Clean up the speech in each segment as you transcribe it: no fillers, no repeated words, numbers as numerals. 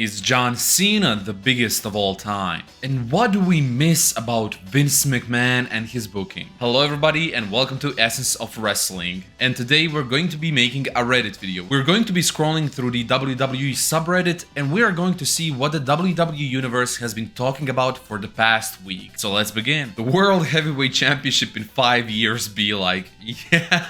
Is John Cena the biggest of all time? And what do we miss about Vince McMahon and his booking? Hello everybody and welcome to Essence of Wrestling. And today we're going to be making a Reddit video. We're going to be scrolling through the WWE subreddit and we are going to see what the WWE Universe has been talking about for the past week. So let's begin. The World Heavyweight Championship in 5 years be like, yeah.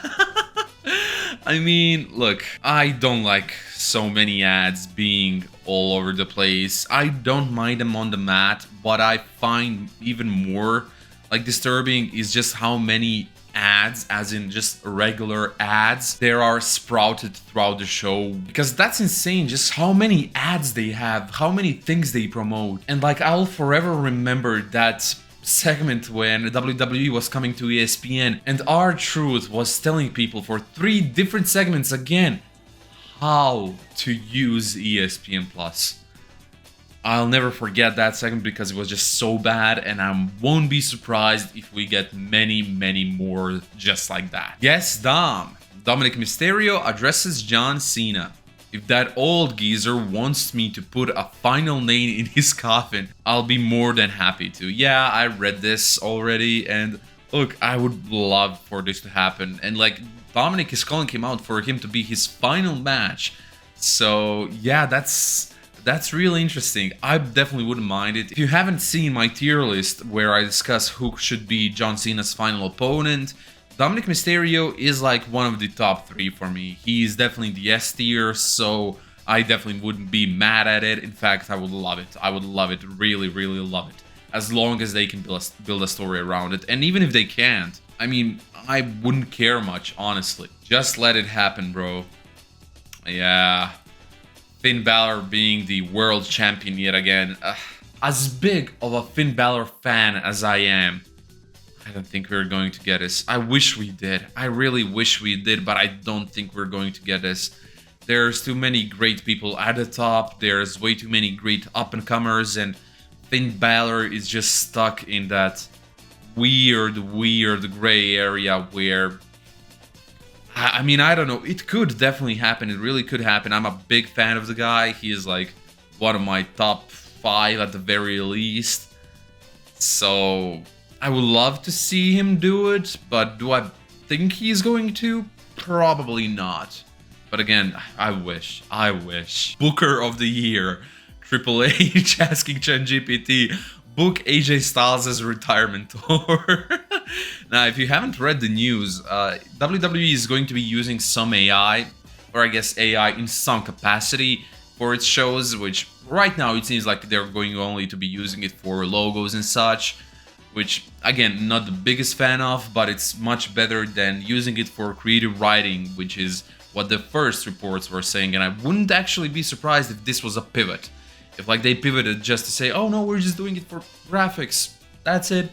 I mean, look, I don't like so many ads being all over the place. I don't mind them on the mat. What I find even more like disturbing is just how many ads, as in just regular ads, there are sprouted throughout the show, because that's insane just how many ads they have, how many things they promote. And like, I'll forever remember that segment when WWE was coming to ESPN and R-Truth was telling people for 3 different segments again how to use ESPN Plus. I'll never forget that segment because it was just so bad, and I won't be surprised if we get many more just like that. Yes, Dom. Dominic Mysterio addresses John Cena. If that old geezer wants me to put a final nail in his coffin, I'll be more than happy to. Yeah, I read this already, and look, I would love for this to happen. And like, Dominic is calling him out for him to be his final match. So yeah, that's really interesting. I definitely wouldn't mind it. If you haven't seen my tier list where I discuss who should be John Cena's final opponent, Dominic Mysterio is like one of the top 3 for me. He's definitely the S tier, so I definitely wouldn't be mad at it. In fact, I would love it. I would love it, really love it. As long as they can build a story around it. And even if they can't, I mean, I wouldn't care much, honestly. Just let it happen, bro. Yeah. Finn Balor being the world champion yet again. As big of a Finn Balor fan as I am, I don't think we're going to get this. I wish we did. I really wish we did, but I don't think we're going to get this. There's too many great people at the top. There's way too many great up-and-comers, and Finn Balor is just stuck in that weird gray area where, I mean, I don't know. It could definitely happen. It really could happen. I'm a big fan of the guy. He is like one of my top 5 at the very least. So I would love to see him do it, but do I think he's going to? Probably not. But again, I wish. Booker of the Year. Triple H asking ChatGPT, book AJ Styles' retirement tour. Now, if you haven't read the news, WWE is going to be using some AI, or I guess AI in some capacity for its shows, which right now it seems like they're going only to be using it for logos and such, which, again, not the biggest fan of, but it's much better than using it for creative writing, which is what the first reports were saying, and I wouldn't actually be surprised if this was a pivot. If like they pivoted just to say, oh no, we're just doing it for graphics, that's it.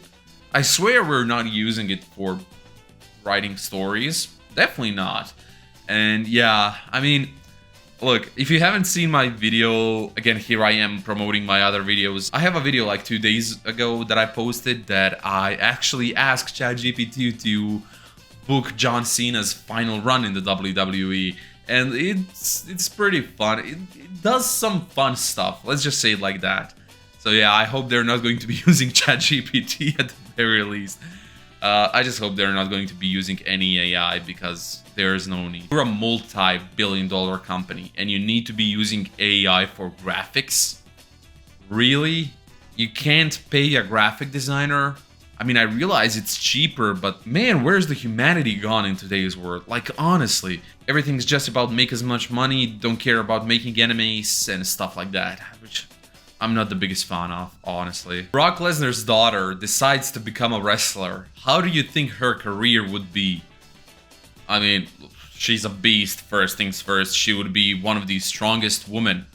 I swear we're not using it for writing stories. Definitely not. And yeah, I mean, look, if you haven't seen my video, again, here I am promoting my other videos. I have a video like 2 days ago that I posted that I actually asked ChatGPT to book John Cena's final run in the WWE. And it's pretty fun. It does some fun stuff. Let's just say it like that. So yeah, I hope they're not going to be using ChatGPT at the very least. I just hope they're not going to be using any AI because there is no need. You're a multi-billion-dollar company and you need to be using AI for graphics? Really? You can't pay a graphic designer? I mean, I realize it's cheaper, but man, where's the humanity gone in today's world? Like, honestly, everything's just about make as much money, don't care about making enemies and stuff like that, which I'm not the biggest fan of, honestly. Brock Lesnar's daughter decides to become a wrestler. How do you think her career would be? I mean, she's a beast, first things first. She would be one of the strongest women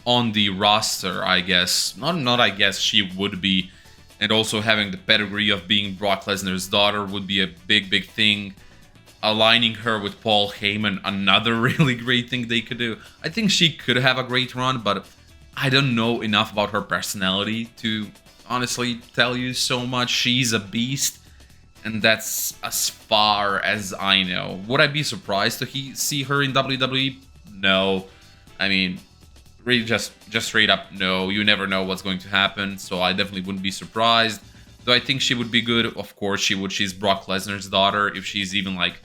on the roster, I guess. Not I guess, she would be. And also having the pedigree of being Brock Lesnar's daughter would be a big thing. Aligning her with Paul Heyman, another really great thing they could do. I think she could have a great run, but I don't know enough about her personality to honestly tell you so much. She's a beast, and that's as far as I know. Would I be surprised to see her in WWE? No. I mean, really just straight up no. You never know what's going to happen, so I definitely wouldn't be surprised. Do I think she would be good? Of course she would. She's Brock Lesnar's daughter. If she's even like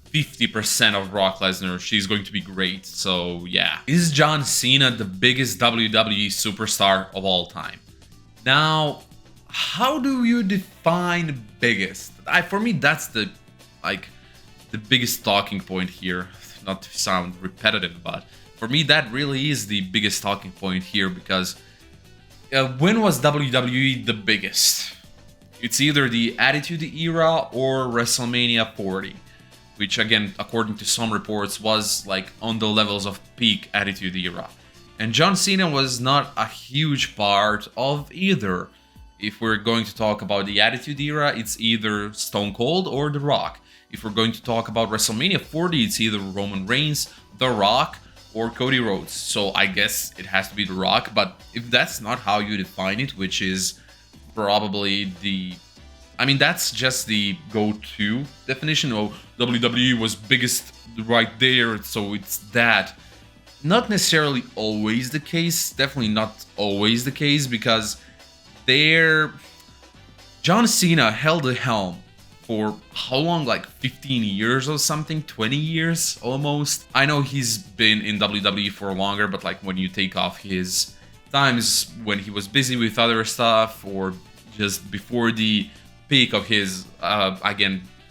50% of Brock Lesnar, she's going to be great. So yeah. Is John Cena the biggest WWE superstar of all time? Now, how do you define biggest? For me, that's the biggest talking point here. Not to sound repetitive, but for me, that really is the biggest talking point here, because when was WWE the biggest? It's either the Attitude Era or WrestleMania 40, which again, according to some reports, was like on the levels of peak Attitude Era. And John Cena was not a huge part of either. If we're going to talk about the Attitude Era, it's either Stone Cold or The Rock. If we're going to talk about WrestleMania 40, it's either Roman Reigns, The Rock, or Cody Rhodes. So I guess it has to be The Rock, but if that's not how you define it, which is probably that's just the go-to definition. Oh, WWE was biggest right there, so it's that. Not necessarily always the case, definitely not always the case, because John Cena held the helm for how long? Like 15 years or something? 20 years almost? I know he's been in WWE for longer, but like when you take off his times when he was busy with other stuff, or just before the peak of his,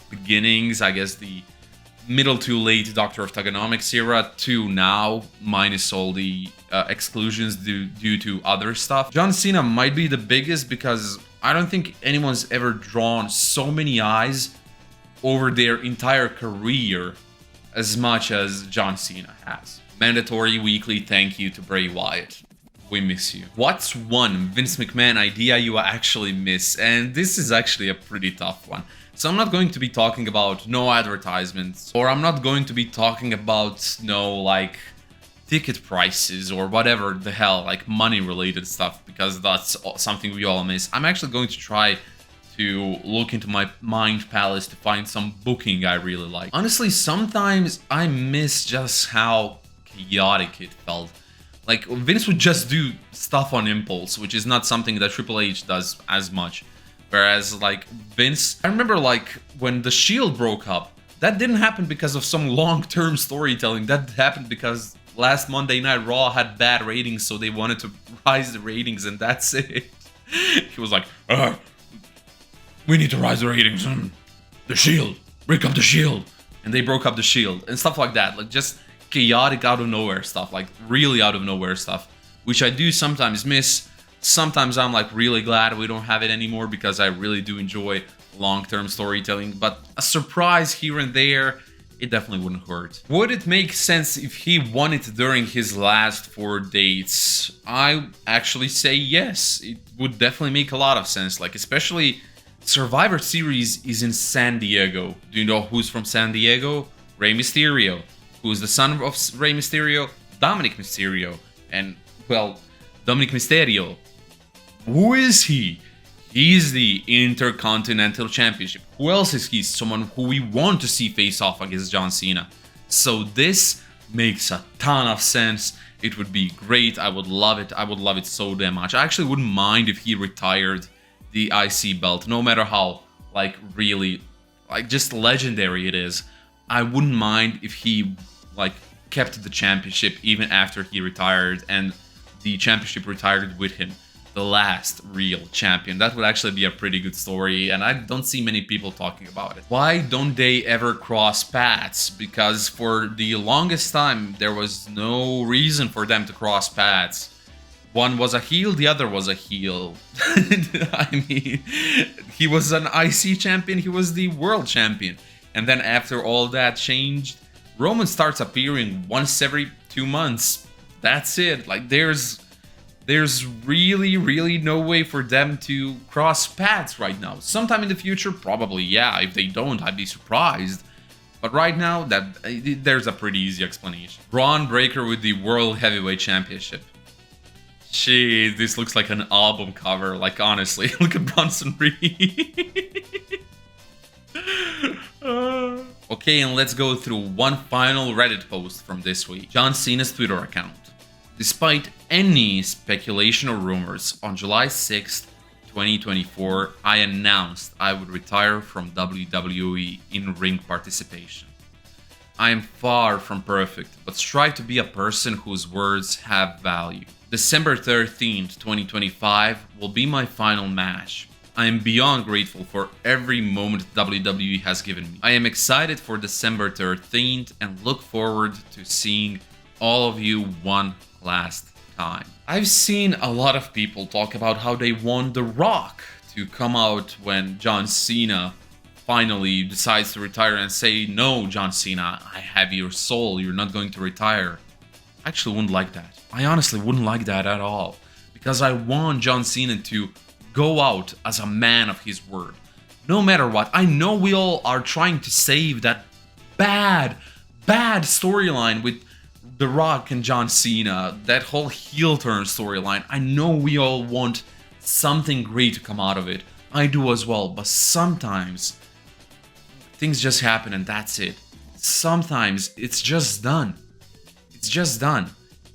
beginnings, I guess the middle to late Doctor of Thugonomics era to now, minus all the exclusions due to other stuff. John Cena might be the biggest because I don't think anyone's ever drawn so many eyes over their entire career as much as John Cena has. Mandatory weekly thank you to Bray Wyatt. We miss you. What's one Vince McMahon idea you actually miss? And this is actually a pretty tough one. So I'm not going to be talking about no advertisements, or I'm not going to be talking about ticket prices or whatever the hell, like money related stuff, because that's something we all miss. I'm actually going to try to look into my mind palace to find some booking I really like. Honestly, sometimes I miss just how chaotic it felt. Like, Vince would just do stuff on impulse, which is not something that Triple H does as much. Whereas, like, Vince, I remember, like, when The Shield broke up, that didn't happen because of some long-term storytelling. That happened because last Monday Night Raw had bad ratings, so they wanted to rise the ratings, and that's it. He was like, we need to rise the ratings. The Shield, break up The Shield. And they broke up The Shield, and stuff like that. Like, just chaotic out of nowhere stuff, like really out of nowhere stuff, which I do sometimes miss. Sometimes I'm like really glad we don't have it anymore, because I really do enjoy long-term storytelling, but a surprise here and there, it definitely wouldn't hurt. Would it make sense if he won it during his last 4 dates? I actually say yes. It would definitely make a lot of sense, like especially Survivor Series is in San Diego. Do you know who's from San Diego? Rey Mysterio. Who's the son of Rey Mysterio? Dominic Mysterio. And, well, Dominic Mysterio. Who is he? He's the Intercontinental Championship. Who else is he? Someone who we want to see face off against John Cena. So this makes a ton of sense. It would be great. I would love it. I would love it so damn much. I actually wouldn't mind if he retired the IC belt, no matter how, like, really, like, just legendary it is. I wouldn't mind if he, like, kept the championship even after he retired, and the championship retired with him. The last real champion. That would actually be a pretty good story, and I don't see many people talking about it. Why don't they ever cross paths? Because for the longest time, there was no reason for them to cross paths. One was a heel, the other was a heel. I mean, he was an IC champion, he was the world champion. And then after all that changed, Roman starts appearing once every 2 months. That's it. Like, there's really no way for them to cross paths right now. Sometime in the future, probably, yeah. If they don't, I'd be surprised. But right now, there's a pretty easy explanation. Braun Breaker with the World Heavyweight Championship. Shit, this looks like an album cover. Like, honestly, look at Bronson Reed. Okay, and let's go through one final Reddit post from this week. John Cena's Twitter account. Despite any speculation or rumors, on July 6th, 2024, I announced I would retire from WWE in-ring participation. I am far from perfect, but strive to be a person whose words have value. December 13th, 2025 will be my final match. I am beyond grateful for every moment WWE has given me. I am excited for December 13th and look forward to seeing all of you one last time. I've seen a lot of people talk about how they want The Rock to come out when John Cena finally decides to retire and say, "No, John Cena, I have your soul, you're not going to retire." I actually wouldn't like that. I honestly wouldn't like that at all, because I want John Cena to go out as a man of his word. No matter what, I know we all are trying to save that bad storyline with The Rock and John Cena, that whole heel turn storyline. I know we all want something great to come out of it. I do as well, but sometimes things just happen and that's it. Sometimes it's just done. It's just done.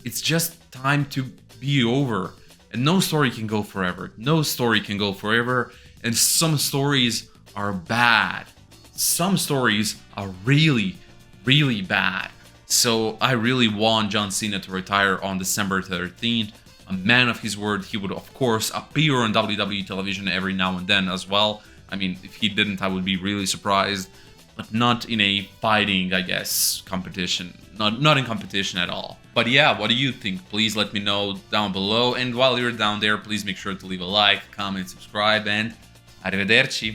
It's just time to be over. And no story can go forever. No story can go forever. And some stories are bad. Some stories are really, really bad. So I really want John Cena to retire on December 13th. A man of his word. He would, of course, appear on WWE television every now and then as well. I mean, if he didn't, I would be really surprised. But not in a fighting, I guess, competition. Not in competition at all. But yeah, what do you think? Please let me know down below. And while you're down there, please make sure to leave a like, comment, subscribe, and arrivederci.